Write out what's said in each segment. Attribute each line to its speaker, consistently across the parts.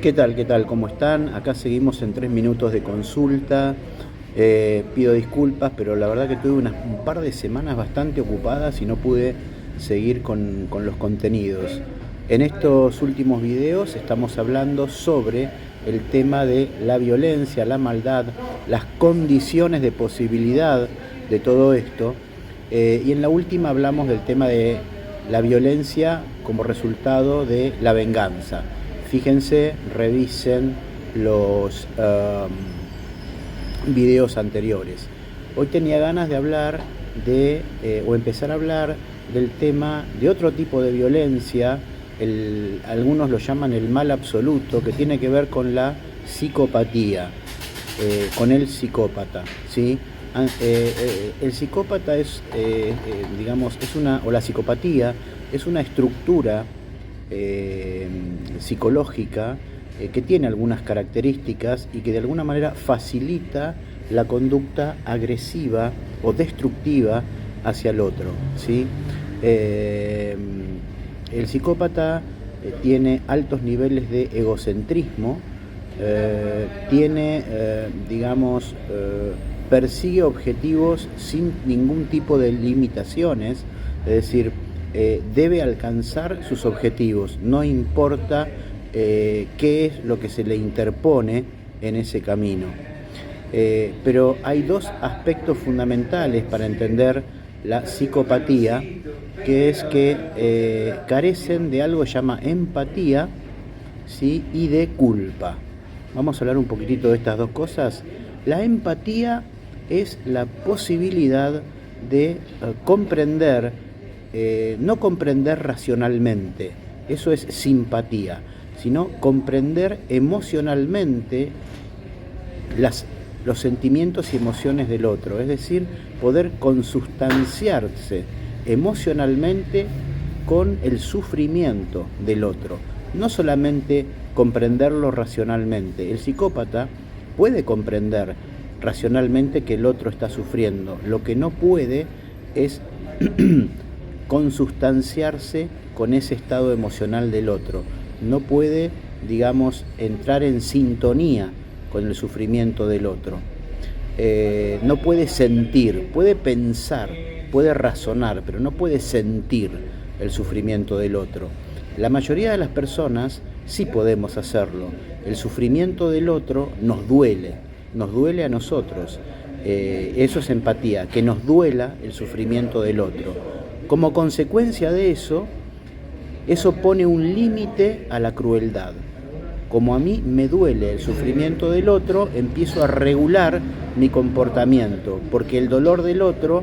Speaker 1: ¿Qué tal? ¿Qué tal? ¿Cómo están? Acá seguimos en 3 minutos de consulta. Pido disculpas, pero la verdad que tuve un par de semanas bastante ocupadas y no pude seguir con los contenidos. En estos últimos videos estamos hablando sobre el tema de la violencia, la maldad, las condiciones de posibilidad de todo esto. Y en la última hablamos del tema de la violencia como resultado de la venganza. Fíjense, revisen los videos anteriores. Hoy tenía ganas de hablar o empezar a hablar del tema de otro tipo de violencia, algunos lo llaman el mal absoluto, que tiene que ver con la psicopatía, con el psicópata, ¿sí? El psicópata o la psicopatía es una estructura psicológica que tiene algunas características y que de alguna manera facilita la conducta agresiva o destructiva hacia el otro, ¿sí? El psicópata tiene altos niveles de egocentrismo, persigue objetivos sin ningún tipo de limitaciones, es decir, debe alcanzar sus objetivos, no importa qué es lo que se le interpone en ese camino. Pero hay dos aspectos fundamentales para entender la psicopatía, que es que carecen de algo que se llama empatía, ¿sí? Y de culpa. Vamos a hablar un poquitito de estas dos cosas. La empatía es la posibilidad de comprender, no comprender racionalmente, eso es simpatía, sino comprender emocionalmente los sentimientos y emociones del otro, es decir, poder consustanciarse emocionalmente con el sufrimiento del otro, no solamente comprenderlo racionalmente. El psicópata puede comprender racionalmente que el otro está sufriendo, lo que no puede es consustanciarse con ese estado emocional del otro, no puede, entrar en sintonía con el sufrimiento del otro. No puede sentir, puede pensar, puede razonar, pero no puede sentir el sufrimiento del otro. La mayoría de las personas sí podemos hacerlo. El sufrimiento del otro nos duele a nosotros. Eso es empatía, que nos duela el sufrimiento del otro. Como consecuencia de eso pone un límite a la crueldad. Como a mí me duele el sufrimiento del otro, empiezo a regular mi comportamiento, porque el dolor del otro,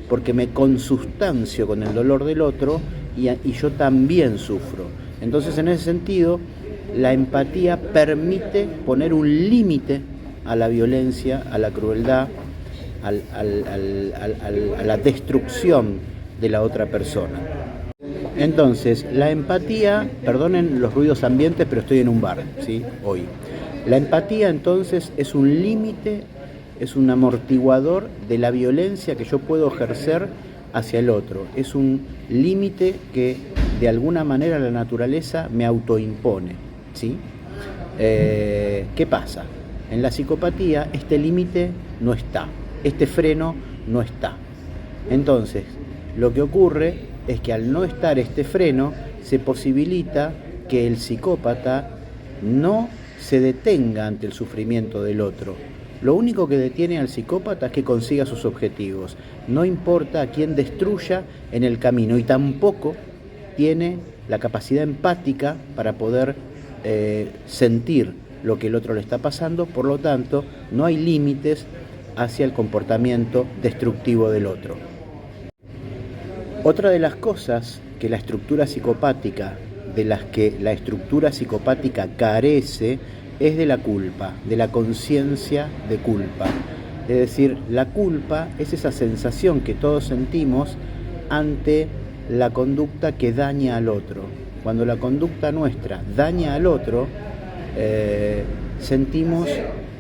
Speaker 1: porque me consustancio con el dolor del otro y yo también sufro. Entonces, en ese sentido, la empatía permite poner un límite a la violencia, a la crueldad, a la destrucción de la otra persona. Entonces, la empatía, perdonen los ruidos ambientes, pero estoy en un bar, ¿sí? Hoy. La empatía, entonces, es un límite, es un amortiguador de la violencia que yo puedo ejercer hacia el otro. Es un límite que, de alguna manera, la naturaleza me autoimpone, ¿sí? ¿Qué pasa? En la psicopatía, este límite no está, este freno no está. Entonces, lo que ocurre es que al no estar este freno, se posibilita que el psicópata no se detenga ante el sufrimiento del otro. Lo único que detiene al psicópata es que consiga sus objetivos. No importa a quién destruya en el camino, y tampoco tiene la capacidad empática para poder sentir lo que el otro le está pasando. Por lo tanto, no hay límites hacia el comportamiento destructivo del otro. Otra de las cosas que la estructura psicopática, de las que la estructura psicopática carece, es de la culpa, de la conciencia de culpa. Es decir, la culpa es esa sensación que todos sentimos ante la conducta que daña al otro. Cuando la conducta nuestra daña al otro, sentimos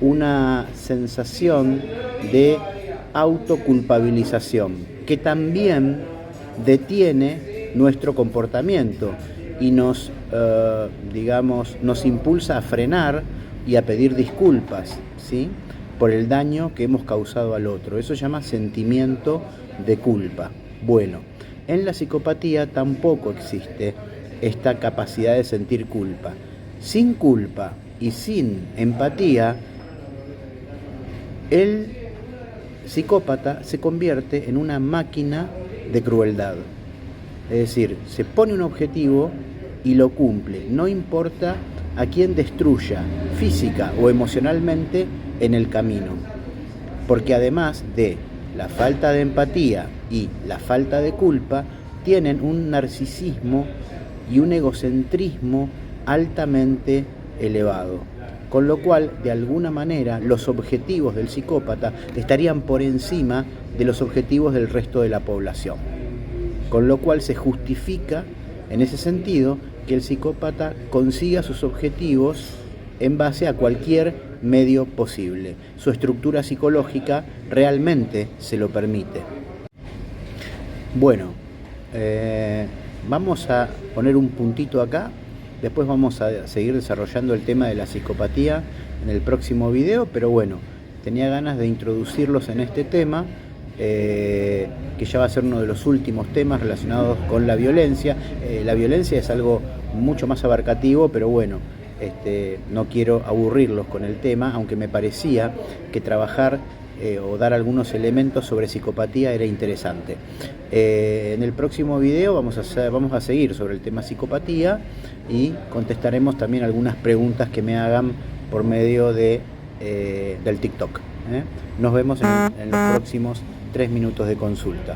Speaker 1: una sensación de autoculpabilización, que también detiene nuestro comportamiento y nos, digamos, nos impulsa a frenar y a pedir disculpas, ¿sí?, por el daño que hemos causado al otro. Eso se llama sentimiento de culpa. Bueno, en la psicopatía tampoco existe esta capacidad de sentir culpa. Sin culpa y sin empatía, el psicópata se convierte en una máquina de crueldad. Es decir, se pone un objetivo y lo cumple, no importa a quién destruya física o emocionalmente en el camino. Porque además de la falta de empatía y la falta de culpa, tienen un narcisismo y un egocentrismo altamente elevado. Con lo cual, de alguna manera, los objetivos del psicópata estarían por encima de los objetivos del resto de la población. Con lo cual se justifica, en ese sentido, que el psicópata consiga sus objetivos en base a cualquier medio posible. Su estructura psicológica realmente se lo permite. Bueno, vamos a poner un puntito acá. Después vamos a seguir desarrollando el tema de la psicopatía en el próximo video, pero bueno, tenía ganas de introducirlos en este tema, que ya va a ser uno de los últimos temas relacionados con la violencia. La violencia es algo mucho más abarcativo, pero bueno, no quiero aburrirlos con el tema, aunque me parecía que trabajar o dar algunos elementos sobre psicopatía era interesante. En el próximo video vamos a seguir sobre el tema psicopatía y contestaremos también algunas preguntas que me hagan por medio del TikTok. Nos vemos en los próximos 3 minutos de consulta.